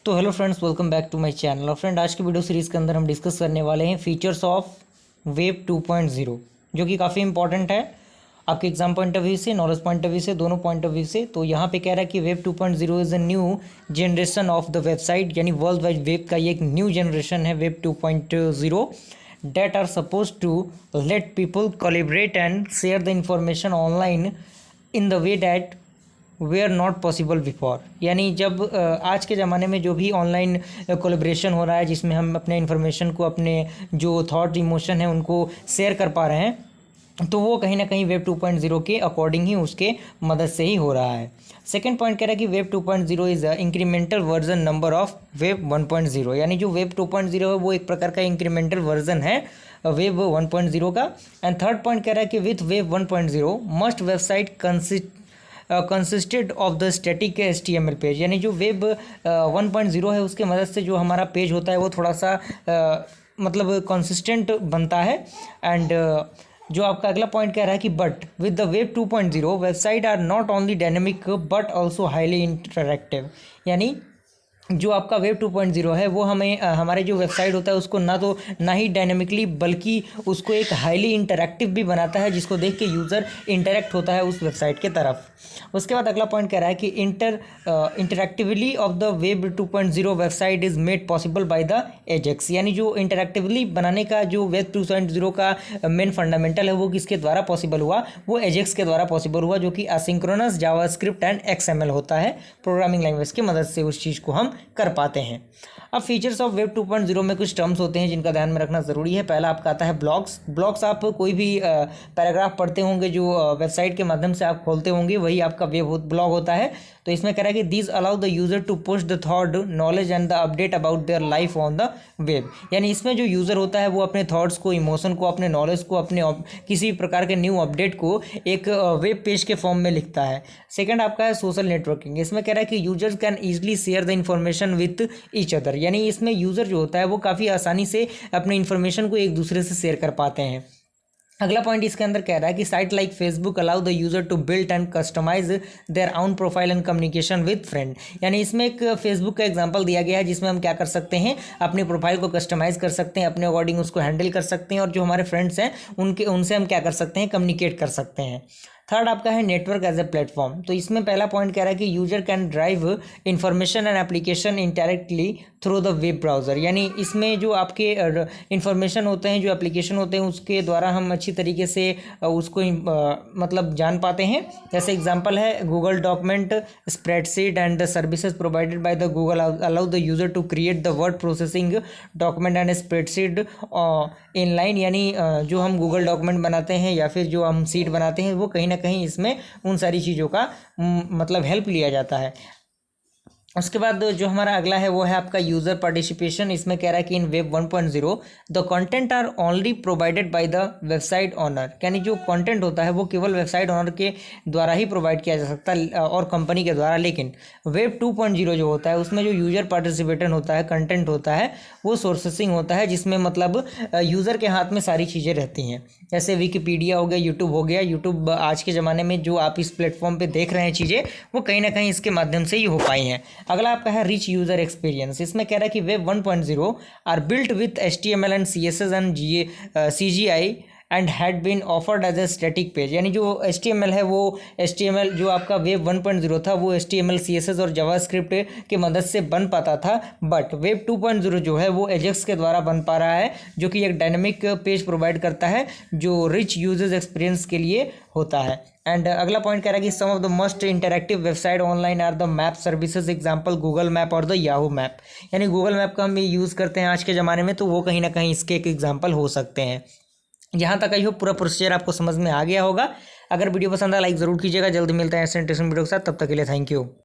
तो hello friends, welcome back to my channel. और friend, आज की वीडियो सीरीज़ के अंदर हम डिस्कस करने वाले हैं फीचर्स ऑफ वेब 2.0, जो कि काफ़ी इंपॉर्टेंट है आपके एग्जाम पॉइंट ऑफ व्यू से, नॉलेज पॉइंट ऑफ व्यू से, दोनों पॉइंट ऑफ व्यू से। तो यहाँ पे कह रहा है कि web 2.0 is a new generation of the website, यानी वर्ल्ड वाइड वेब का ये एक न्यू जनरेशन है web 2.0 that are supposed to let people collaborate and share the information online in the way that were not possible before. यानी जब आज के ज़माने में जो भी ऑनलाइन कोलेब्रेशन हो रहा है, जिसमें हम अपने इन्फॉर्मेशन को, अपने जो थॉट इमोशन है उनको शेयर कर पा रहे हैं, तो वो कहीं ना कहीं वेब 2.0 के अकॉर्डिंग ही, उसके मदद से ही हो रहा है। सेकेंड पॉइंट कह रहा है कि web 2.0 is a incremental version number of web 1.0, यानी जो वेब 2.0 है वो एक प्रकार का इंक्रीमेंटल वर्जन है वेब 1.0 का। एंड थर्ड पॉइंट कह रहा है कि with web 1.0 must website consisted of the static HTML page, यानी जो वेब 1.0 है उसके मदद से जो हमारा पेज होता है वो थोड़ा सा मतलब कंसिस्टेंट बनता है। एंड जो आपका अगला पॉइंट कह रहा है कि but with the web 2.0 website R not only dynamic but also highly interactive, यानी जो आपका वेब 2.0 है वो हमें हमारे जो वेबसाइट होता है उसको ना ही डायनेमिकली बल्कि उसको एक हाईली इंटरैक्टिव भी बनाता है, जिसको देख के यूज़र इंटरेक्ट होता है उस वेबसाइट के तरफ। उसके बाद अगला पॉइंट कह रहा है कि interactively of the web 2.0 website is made possible by the AJAX, यानी जो इंटरैक्टिवली बनाने का जो वेब 2.0 का मेन फंडामेंटल है वो किसके द्वारा पॉसिबल हुआ, वो एजेक्स के द्वारा पॉसिबल हुआ, जो कि असिंक्रोनस जावास्क्रिप्ट एंड XML होता है। प्रोग्रामिंग लैंग्वेज की मदद से उस चीज़ को हम कर पाते हैं। अब फीचर्स ऑफ वेब 2.0 में कुछ टर्म्स होते हैं जिनका ध्यान में रखना ज़रूरी है। पहला आपका आता है ब्लॉग्स आप कोई भी पैराग्राफ पढ़ते होंगे, जो वेबसाइट के माध्यम से आप खोलते होंगे, वही आपका वेब ब्लॉग होता है। तो इसमें कह रहा है कि these allow the user to push the thought knowledge and the update about their life on the web, यानी इसमें जो यूज़र होता है वो अपने थॉट्स को, इमोशन को, अपने नॉलेज को, अपने किसी प्रकार के न्यू अपडेट को एक वेब पेज के फॉर्म में लिखता है। सेकंड आपका है सोशल नेटवर्किंग। इसमें कह रहा है कि users can easily share the information with each other, यानी इसमें यूज़र जो होता है वो काफ़ी आसानी से अपने इन्फॉर्मेशन को एक दूसरे से शेयर कर पाते हैं। अगला पॉइंट इसके अंदर कह रहा है कि site like Facebook allow the user to build and customize their own profile and communication with friend, यानी इसमें एक फेसबुक का एग्जांपल दिया गया है जिसमें हम क्या कर सकते हैं, अपने प्रोफाइल को कस्टमाइज कर सकते हैं, अपने अकॉर्डिंग उसको हैंडल कर सकते हैं, और जो हमारे फ्रेंड्स हैं उनसे हम क्या कर सकते हैं, कम्युनिकेट कर सकते हैं। थर्ड आपका है नेटवर्क एज ए प्लेटफॉर्म। तो इसमें पहला पॉइंट कह रहा है कि user can drive information and application indirectly through the web browser, यानी इसमें जो आपके इन्फॉर्मेशन होते हैं, जो एप्लीकेशन होते हैं, उसके द्वारा हम अच्छी तरीके से उसको मतलब जान पाते हैं। जैसे एग्जांपल है Google document, spreadsheet and the services provided by the Google allow the user to create the word processing document and spreadsheet inline, यानी जो हम गूगल डॉक्यूमेंट बनाते हैं या फिर जो हम सीट बनाते हैं, वो कहीं ना कहीं इसमें उन सारी चीज़ों का मतलब हेल्प लिया जाता है। उसके बाद जो हमारा अगला है वो है आपका यूज़र पार्टिसिपेशन। इसमें कह रहा है कि in web 1.0 the content are only provided by the website owner, यानी जो कंटेंट होता है वो केवल वेबसाइट ओनर के द्वारा ही प्रोवाइड किया जा सकता है और कंपनी के द्वारा। लेकिन वेब 2.0 जो होता है उसमें जो यूज़र पार्टिसिपेशन होता है, कंटेंट होता है, वो सोर्सिंग होता है, जिसमें मतलब यूज़र के हाथ में सारी चीज़ें रहती हैं। जैसे विकिपीडिया हो गया, यूट्यूब हो गया। यूट्यूब आज के ज़माने में जो आप इस प्लेटफॉर्म पर देख रहे हैं चीज़ें, वो कहीं ना कहीं इसके माध्यम से ही हो पाई हैं। अगला आपका है रिच यूजर एक्सपीरियंस। इसमें कह रहा है कि web 1.0 are built with HTML and CSS and CGI and had been offered as a static page, यानी जो HTML है वो HTML जो आपका वेब 1.0 था वो HTML CSS और जावास्क्रिप्ट के मदद से बन पाता था। बट वेब 2.0 जो है वो एजेक्स के द्वारा बन पा रहा है, जो कि एक डायनेमिक पेज प्रोवाइड करता है जो रिच यूजर्स एक्सपीरियंस के लिए होता है। एंड अगला पॉइंट कह रहा है कि some of the most interactive website online are the map services, example Google map और द याहू मैप, यानी गूगल मैप का हम यूज़ करते हैं आज के ज़माने में, तो वो कहीं ना कहीं इसके एक एग्जांपल हो सकते हैं। यहाँ तक आई हो पूरा प्रोसीजर आपको समझ में आ गया होगा। अगर वीडियो पसंद आया लाइक ज़रूर कीजिएगा। जल्दी मिलते हैं ऐसे इंटरेस्टिंग वीडियो के साथ, तब तक के लिए थैंक यू।